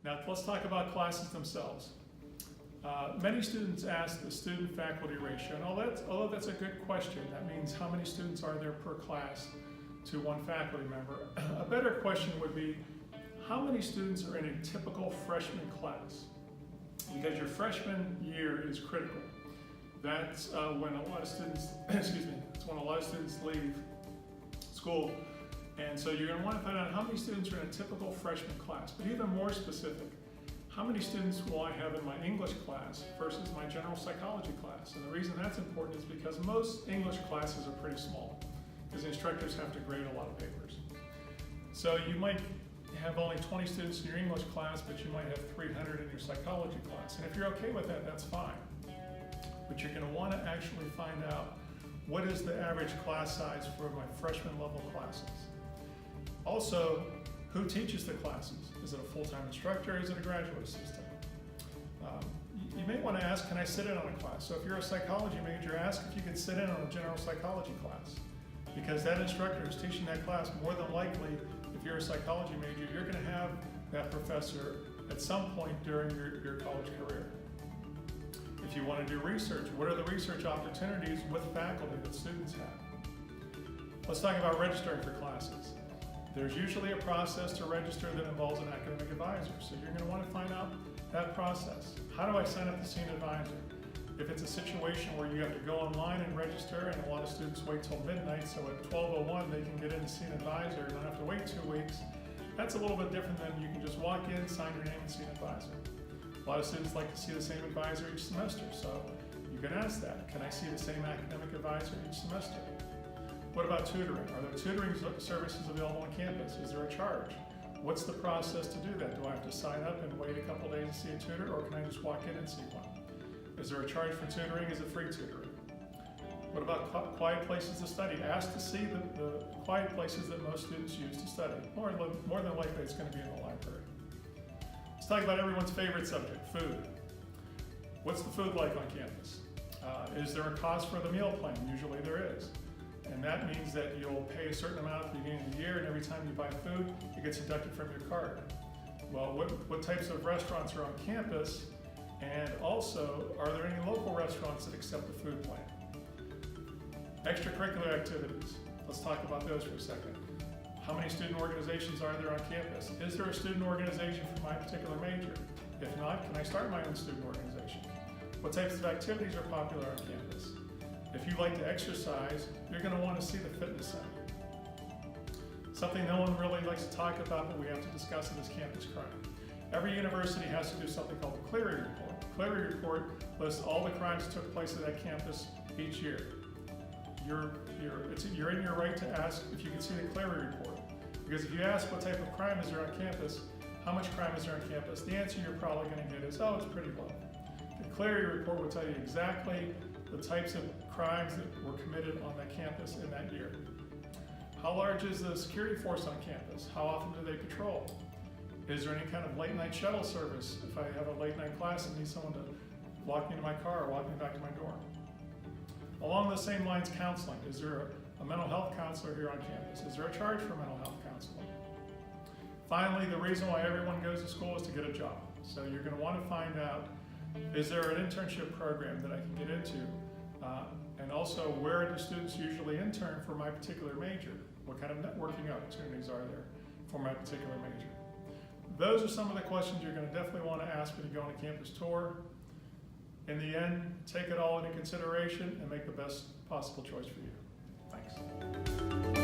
Now let's talk about classes themselves. Many students ask the student-faculty ratio, and although that's a good question, that means how many students are there per class to one faculty member. A better question would be, how many students are in a typical freshman class? Because your freshman year is critical. That's when a lot of students, excuse me, that's when a lot of students leave school. And so you're going to want to find out how many students are in a typical freshman class, but even more specific, how many students will I have in my English class versus my general psychology class? And the reason that's important is because most English classes are pretty small, because instructors have to grade a lot of papers. So you might have only 20 students in your English class, but you might have 300 in your psychology class. And if you're okay with that, that's fine. But you're going to want to actually find out what is the average class size for my freshman level classes. Also, who teaches the classes? Is it a full-time instructor or is it a graduate assistant? You may want to ask, can I sit in on a class? So if you're a psychology major, ask if you could sit in on a general psychology class. Because that instructor who's teaching that class, more than likely, if you're a psychology major, you're going to have that professor at some point during your college career. If you want to do research, what are the research opportunities with faculty that students have? Let's talk about registering for classes. There's usually a process to register that involves an academic advisor, so you're going to want to find out that process. How do I sign up to see an advisor? If it's a situation where you have to go online and register, and a lot of students wait till midnight, so at 12:01 they can get in to see an advisor and don't have to wait 2 weeks, that's a little bit different than you can just walk in, sign your name, and see an advisor. A lot of students like to see the same advisor each semester, so you can ask that. Can I see the same academic advisor each semester? What about tutoring? Are there tutoring services available on campus? Is there a charge? What's the process to do that? Do I have to sign up and wait a couple days to see a tutor, or can I just walk in and see one? Is there a charge for tutoring? Is it free tutoring? What about quiet places to study? Ask to see the quiet places that most students use to study. More than likely it's going to be in the library. Let's talk about everyone's favorite subject, food. What's the food like on campus? Is there a cost for the meal plan? Usually there is. And that means that you'll pay a certain amount at the beginning of the year, and every time you buy food, it gets deducted from your card. Well, what types of restaurants are on campus? And also, are there any local restaurants that accept the food plan? Extracurricular activities. Let's talk about those for a second. How many student organizations are there on campus? Is there a student organization for my particular major? If not, can I start my own student organization? What types of activities are popular on campus? If you like to exercise, you're going to want to see the fitness center. Something no one really likes to talk about, but we have to discuss it, is campus crime. Every university has to do something called the Clery Report. The Clery Report lists all the crimes that took place at that campus each year. You're in your right to ask if you can see the Clery Report. Because if you ask what type of crime is there on campus, how much crime is there on campus, the answer you're probably going to get is, oh, it's pretty low. The Clery Report will tell you exactly the types of crimes that were committed on that campus in that year. How large is the security force on campus? How often do they patrol? Is there any kind of late night shuttle service if I have a late night class and need someone to walk me to my car or walk me back to my dorm? Along those same lines, counseling. Is there a mental health counselor here on campus? Is there a charge for mental health counseling? Finally, the reason why everyone goes to school is to get a job. So you're going to want to find out, is there an internship program that I can get into? And also, where do students usually intern for my particular major? What kind of networking opportunities are there for my particular major? Those are some of the questions you're going to definitely want to ask when you go on a campus tour. In the end, take it all into consideration and make the best possible choice for you. Thanks.